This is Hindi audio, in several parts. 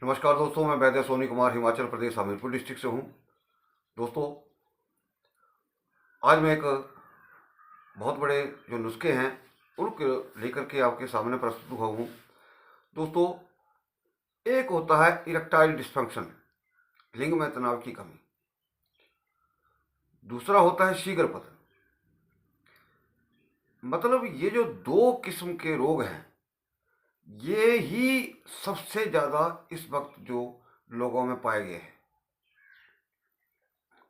नमस्कार दोस्तों, मैं वैद्य सोनी कुमार हिमाचल प्रदेश हमीरपुर डिस्ट्रिक्ट से हूँ। दोस्तों, आज मैं एक बहुत बड़े जो नुस्खे हैं उनको लेकर के आपके सामने प्रस्तुत हुआ हूँ। दोस्तों, एक होता है इरेक्टाइल डिस्फंक्शन, लिंग में तनाव की कमी। दूसरा होता है शीघ्र पतन। मतलब ये जो दो किस्म के रोग हैं, ये ही सबसे ज़्यादा इस वक्त जो लोगों में पाए गए हैं।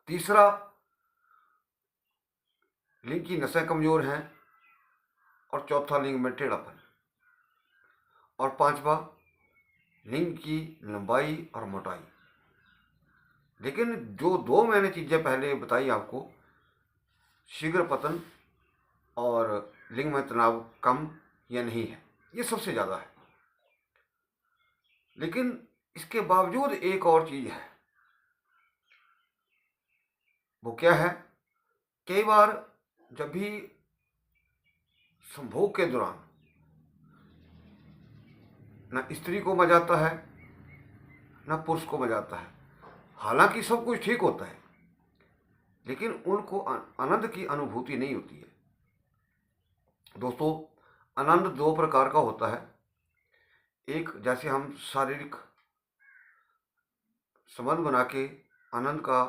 तीसरा, लिंग की नसें कमज़ोर हैं। और चौथा, लिंग में टेढ़ापन। और पांचवा, लिंग की लंबाई और मोटाई। लेकिन जो दो मैंने चीज़ें पहले बताई आपको, शीघ्र पतन और लिंग में तनाव कम या नहीं है, ये सबसे ज़्यादा है। लेकिन इसके बावजूद एक और चीज़ है। वो क्या है? कई बार जब भी संभोग के दौरान न स्त्री को मजा आता है न पुरुष को मजा आता है, हालांकि सब कुछ ठीक होता है, लेकिन उनको आनंद की अनुभूति नहीं होती है। दोस्तों, आनंद दो प्रकार का होता है। एक, जैसे हम शारीरिक संबंध बना के आनंद का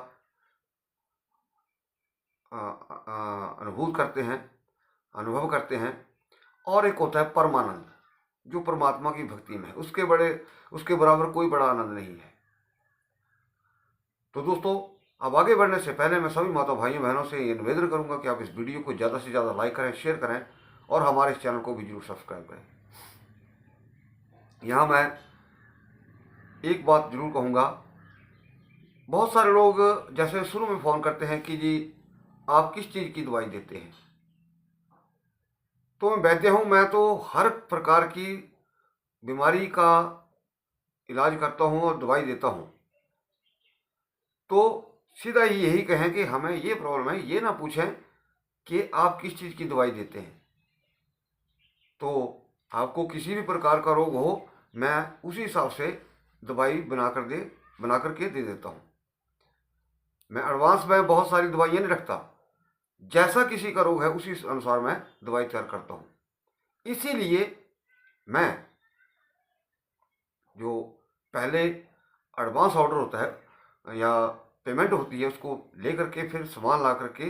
अनुभूत करते हैं, अनुभव करते हैं। और एक होता है परमानंद, जो परमात्मा की भक्ति में है। उसके बराबर कोई बड़ा आनंद नहीं है। तो दोस्तों, अब आगे बढ़ने से पहले मैं सभी माता भाइयों बहनों से ये निवेदन करूंगा कि आप इस वीडियो को ज़्यादा से ज़्यादा लाइक करें, शेयर करें और हमारे इस चैनल को भी जरूर सब्सक्राइब करें। यहाँ मैं एक बात जरूर कहूँगा। बहुत सारे लोग जैसे शुरू में फ़ोन करते हैं कि जी आप किस चीज़ की दवाई देते हैं। तो मैं वैद्य हूँ, मैं तो हर प्रकार की बीमारी का इलाज करता हूँ और दवाई देता हूँ। तो सीधा ही यही कहें कि हमें ये प्रॉब्लम है, ये ना पूछें कि आप किस चीज़ की दवाई देते हैं। तो आपको किसी भी प्रकार का रोग हो, मैं उसी हिसाब से दवाई बना करके दे देता हूँ। मैं एडवांस में बहुत सारी दवाइयाँ नहीं रखता। जैसा किसी का रोग है उसी अनुसार मैं दवाई तैयार करता हूँ। इसीलिए मैं जो पहले एडवांस ऑर्डर होता है या पेमेंट होती है, उसको लेकर के फिर सामान ला करके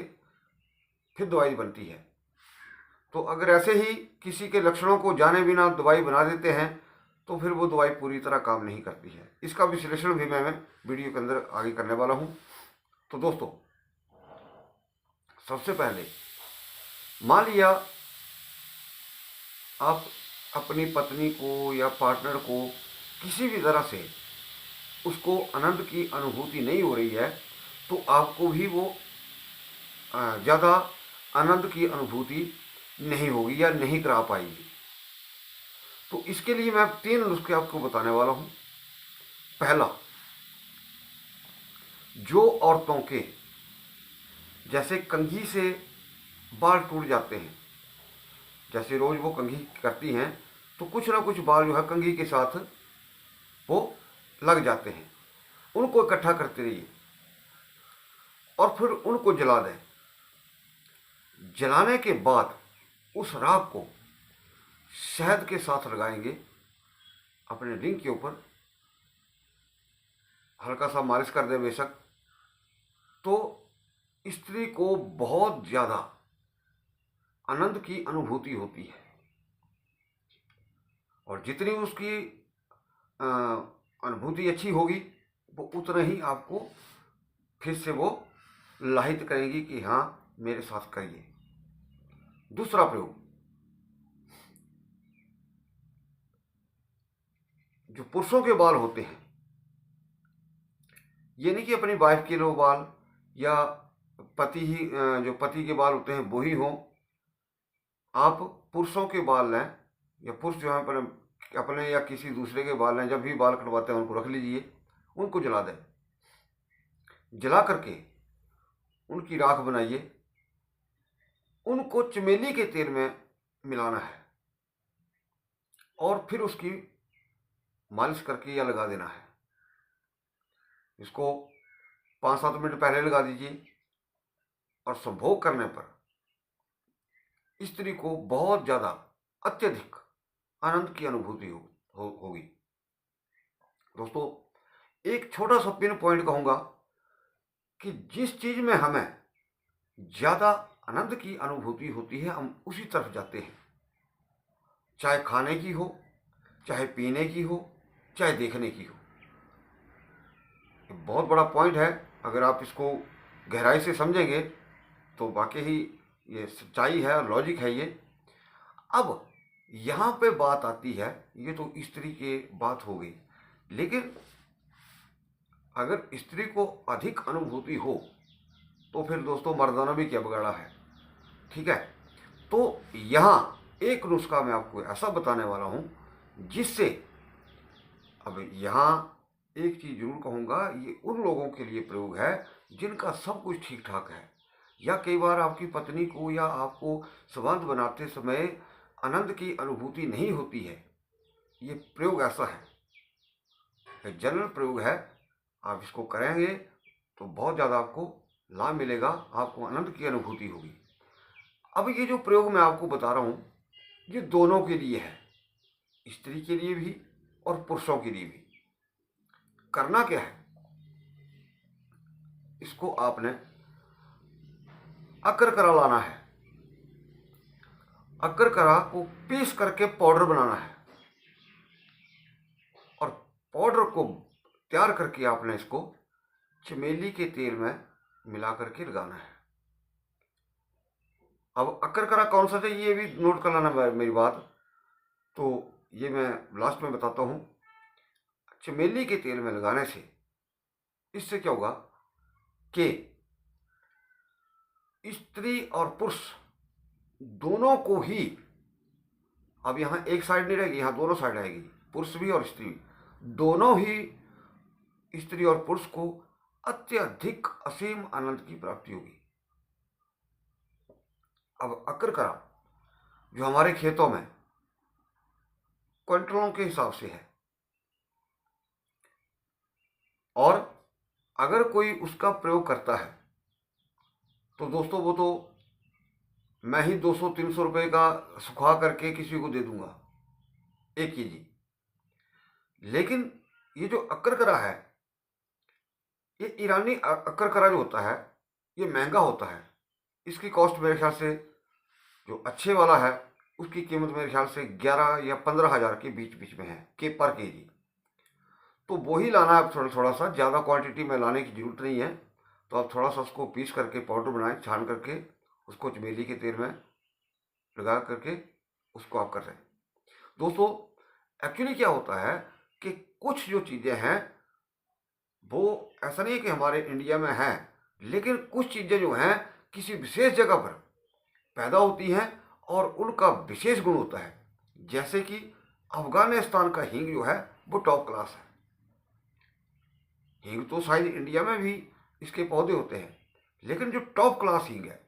फिर दवाई बनती है। तो अगर ऐसे ही किसी के लक्षणों को जाने बिना दवाई बना देते हैं तो फिर वो दवाई पूरी तरह काम नहीं करती है। इसका विश्लेषण भी मैं वीडियो के अंदर आगे करने वाला हूँ। तो दोस्तों, सबसे पहले मान लिया आप अपनी पत्नी को या पार्टनर को किसी भी तरह से उसको आनंद की अनुभूति नहीं हो रही है, तो आपको भी वो ज़्यादा आनंद की अनुभूति नहीं होगी या नहीं करा पाएगी। तो इसके लिए मैं 3 नुस्खे आपको बताने वाला हूँ। पहला, जो औरतों के जैसे कंघी से बाल टूट जाते हैं, जैसे रोज वो कंघी करती हैं तो कुछ ना कुछ बाल जो है कंघी के साथ वो लग जाते हैं, उनको इकट्ठा करते रहिए और फिर उनको जला दें। जलाने के बाद उस राख को शहद के साथ लगाएंगे अपने लिंग के ऊपर, हल्का सा मालिश कर दें बेशक, तो स्त्री को बहुत ज़्यादा आनंद की अनुभूति होती है। और जितनी उसकी अनुभूति अच्छी होगी, वो उतना ही आपको फिर से वो लाहित करेंगी कि हाँ मेरे साथ करिए। दूसरा प्रयोग, जो पुरुषों के बाल होते हैं, ये नहीं कि अपनी वाइफ के लो बाल या पति ही जो पति के बाल होते हैं वो ही हों। आप पुरुषों के बाल लें या पुरुष जो है अपने या किसी दूसरे के बाल लें, जब भी बाल कटवाते हैं उनको रख लीजिए, उनको जला दें। जला करके उनकी राख बनाइए, उनको चमेली के तेल में मिलाना है और फिर उसकी मालिश करके या लगा देना है। इसको 5-7 मिनट पहले लगा दीजिए और संभोग करने पर स्त्री को बहुत ज़्यादा अत्यधिक आनंद की अनुभूति होगी। दोस्तों, एक छोटा सा पिन पॉइंट कहूँगा कि जिस चीज़ में हमें ज़्यादा आनंद की अनुभूति होती है हम उसी तरफ जाते हैं, चाहे खाने की हो, चाहे पीने की हो, चाहे देखने की हो। ये बहुत बड़ा पॉइंट है, अगर आप इसको गहराई से समझेंगे तो वाकई ही ये सच्चाई है और लॉजिक है ये। अब यहाँ पे बात आती है, ये तो स्त्री की बात हो गई, लेकिन अगर स्त्री को अधिक अनुभूति हो तो फिर दोस्तों मर्दाना भी क्या बिगाड़ा है। ठीक है, तो यहाँ एक नुस्खा मैं आपको ऐसा बताने वाला हूँ जिससे, अब यहाँ एक चीज़ जरूर कहूँगा, ये उन लोगों के लिए प्रयोग है जिनका सब कुछ ठीक ठाक है, या कई बार आपकी पत्नी को या आपको संबंध बनाते समय आनंद की अनुभूति नहीं होती है। ये प्रयोग ऐसा है, एक जनरल प्रयोग है, आप इसको करेंगे तो बहुत ज़्यादा आपको लाभ मिलेगा, आपको आनंद की अनुभूति होगी। अब ये जो प्रयोग मैं आपको बता रहा हूँ ये दोनों के लिए है, स्त्री के लिए भी और पुरुषों के लिए भी। करना क्या है, इसको आपने अकरकरा लाना है, अकरकरा को पीस करके पाउडर बनाना है और पाउडर को तैयार करके आपने इसको चमेली के तेल में मिला करके लगाना है। अब अकरकरा कौन सा चाहिए ये भी नोट कर लेना मेरी बात, तो ये मैं लास्ट में बताता हूँ। चमेली के तेल में लगाने से इससे क्या होगा कि स्त्री और पुरुष दोनों को ही, अब यहाँ एक साइड नहीं रहेगी, यहाँ दोनों साइड आएगी, पुरुष भी और स्त्री भी, दोनों ही स्त्री और पुरुष को अत्यधिक असीम आनंद की प्राप्ति होगी। अब अकरकरा जो हमारे खेतों में क्विंटलों के हिसाब से है, और अगर कोई उसका प्रयोग करता है तो दोस्तों वो तो मैं ही 200-300 रुपये का सुखा करके किसी को दे दूंगा 1 केजी। लेकिन ये जो अकरकरा है, ये ईरानी अकरकरा जो होता है ये महंगा होता है। इसकी कॉस्ट मेरे ख्याल से जो अच्छे वाला है उसकी कीमत मेरे ख्याल से 11 या 15 हज़ार के बीच बीच में है के पर केजी। तो वही लाना है थोड़ा थोड़ा सा, ज़्यादा क्वांटिटी में लाने की ज़रूरत नहीं है। तो आप थोड़ा सा उसको पीस करके पाउडर बनाएं, छान करके उसको चमेली के तेल में लगा करके उसको आप कर रहे हैं। दोस्तों, एक्चुअली क्या होता है कि कुछ जो चीज़ें हैं वो ऐसा नहीं है कि हमारे इंडिया में हैं, लेकिन कुछ चीज़ें जो हैं किसी विशेष जगह पर पैदा होती हैं और उनका विशेष गुण होता है। जैसे कि अफगानिस्तान का हींग जो है वो टॉप क्लास है। हींग तो शायद इंडिया में भी इसके पौधे होते हैं, लेकिन जो टॉप क्लास हींग है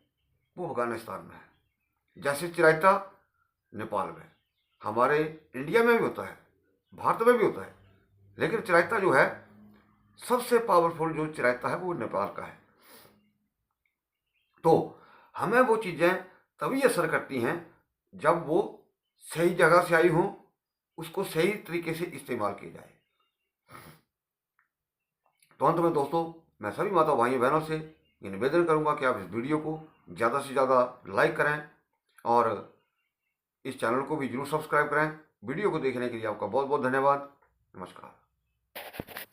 वो अफगानिस्तान में है। जैसे चिरायता नेपाल में, हमारे इंडिया में भी होता है, भारत में भी होता है, लेकिन चिरायता जो है सबसे पावरफुल जो चिरायता है वो नेपाल का है। तो हमें वो चीज़ें तभी असर करती हैं जब वो सही जगह से आई हों, उसको सही तरीके से इस्तेमाल किया जाए। तो अंत में दोस्तों, मैं सभी माता भाइयों बहनों से ये निवेदन करूंगा कि आप इस वीडियो को ज़्यादा से ज़्यादा लाइक करें और इस चैनल को भी जरूर सब्सक्राइब करें। वीडियो को देखने के लिए आपका बहुत बहुत धन्यवाद। नमस्कार।